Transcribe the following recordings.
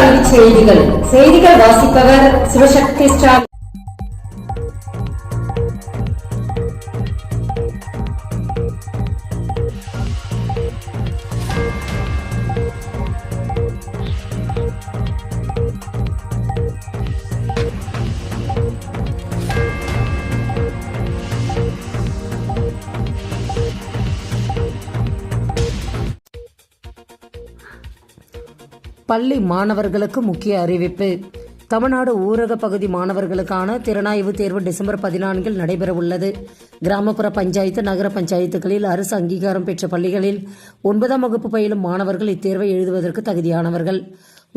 கல்வி செய்திகள் வாசிப்பவர் சிவசக்தி ஸ்டாலின். பள்ளி மாணவர்களுக்கு முக்கிய அறிவிப்பு. தமிழ்நாடு ஊரக பகுதி மாணவர்களுக்கான திறனாய்வு தேர்வு டிசம்பர் 14 நடைபெறவுள்ளது. கிராமப்புற பஞ்சாயத்து, நகர பஞ்சாயத்துகளில் அரசு அங்கீகாரம் பெற்ற பள்ளிகளில் 9ஆம் வகுப்பு பயிலும் மாணவர்கள் இத்தேர்வை எழுதுவதற்கு தகுதியானவர்கள்.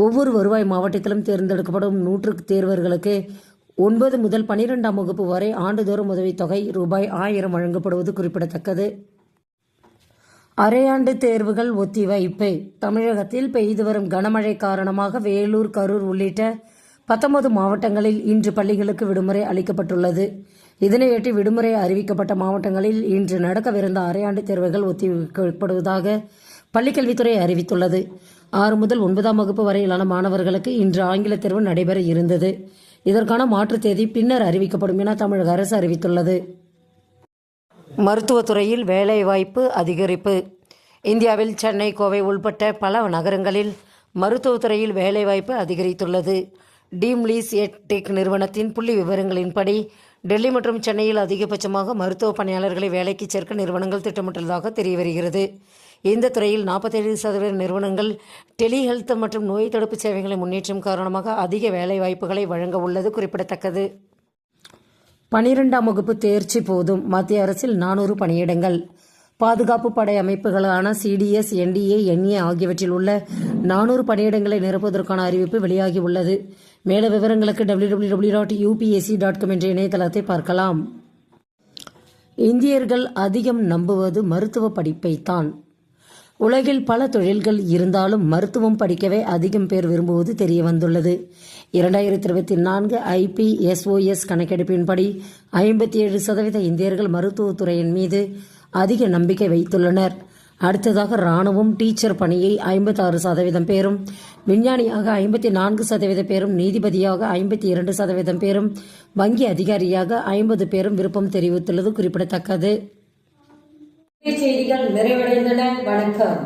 ஒவ்வொரு வருவாய் மாவட்டத்திலும் தேர்ந்தெடுக்கப்படும் 100 தேர்வர்களுக்கு 9 முதல் 12ஆம் வகுப்பு வரை ஆண்டுதோறும் உதவித்தொகை ரூபாய் 1000 வழங்கப்படுவது குறிப்பிடத்தக்கது. அரையாண்டு தேர்வுகள் ஒத்திவைப்பு. தமிழகத்தில் பெய்து வரும் கனமழை காரணமாக வேலூர், கரூர் உள்ளிட்ட 19 மாவட்டங்களில் இன்று பள்ளிகளுக்கு விடுமுறை அளிக்கப்பட்டுள்ளது. இதனையொட்டி விடுமுறை அறிவிக்கப்பட்ட மாவட்டங்களில் இன்று நடக்கவிருந்த அரையாண்டு தேர்வுகள் ஒத்திவைக்கப்படுவதாக பள்ளிக்கல்வித்துறை அறிவித்துள்ளது. 6 முதல் 9ஆம் வகுப்பு வரையிலான மாணவர்களுக்கு இன்று ஆங்கில தேர்வு நடைபெற இருந்தது. இதற்கான மாற்றுத் தேதி பின்னர் அறிவிக்கப்படும் என தமிழக அரசு அறிவித்துள்ளது. மருத்துவத்துறையில் வேலைவாய்ப்பு அதிகரிப்பு. இந்தியாவில் சென்னை, கோவை உள்பட்ட பல நகரங்களில் மருத்துவத்துறையில் வேலைவாய்ப்பு அதிகரித்துள்ளது. டீம்லீஸ் டெக் நிறுவனத்தின் புள்ளி விவரங்களின்படி டெல்லி மற்றும் சென்னையில் அதிகபட்சமாக மருத்துவ பணியாளர்களை வேலைக்கு சேர்க்க நிறுவனங்கள் திட்டமிட்டுள்ளதாக தெரியவருகிறது. இந்த துறையில் 47% நிறுவனங்கள் டெலிஹெல்த் மற்றும் நோய் தடுப்பு சேவைகளை முன்னேற்றம் காரணமாக அதிக வேலைவாய்ப்புகளை வழங்க உள்ளது குறிப்பிடத்தக்கது. 12ஆம் வகுப்பு தேர்ச்சி போதும். மத்திய அரசில் 400 பணியிடங்கள். பாதுகாப்பு படை அமைப்புகளான சிடிஎஸ், என்டிஏ, என்ஏ ஆகியவற்றில் உள்ள 400 பணியிடங்களை நிரப்புவதற்கான அறிவிப்பு வெளியாகியுள்ளது. மேலும் விவரங்களுக்கு www.upsc.com என்ற இணையதளத்தை பார்க்கலாம். இந்தியர்கள் அதிகம் நம்புவது மருத்துவ படிப்பைத்தான். உலகில் பல தொழில்கள் இருந்தாலும் மருத்துவம் படிக்கவே அதிகம் பேர் விரும்புவது தெரிய வந்துள்ளது. 2024 IPSOS கணக்கெடுப்பின்படி 57% இந்தியர்கள் மருத்துவத்துறையின் மீது அதிக நம்பிக்கை வைத்துள்ளனர். அடுத்ததாக இராணுவம், டீச்சர் பணியை 56% பேரும், விஞ்ஞானியாக 54% பேரும், நீதிபதியாக 52% பேரும், வங்கி அதிகாரியாக 50 பேரும் விருப்பம் தெரிவித்துள்ளது குறிப்பிடத்தக்கது. செய்திகள் நிறைவடைந்தன. வணக்கம்.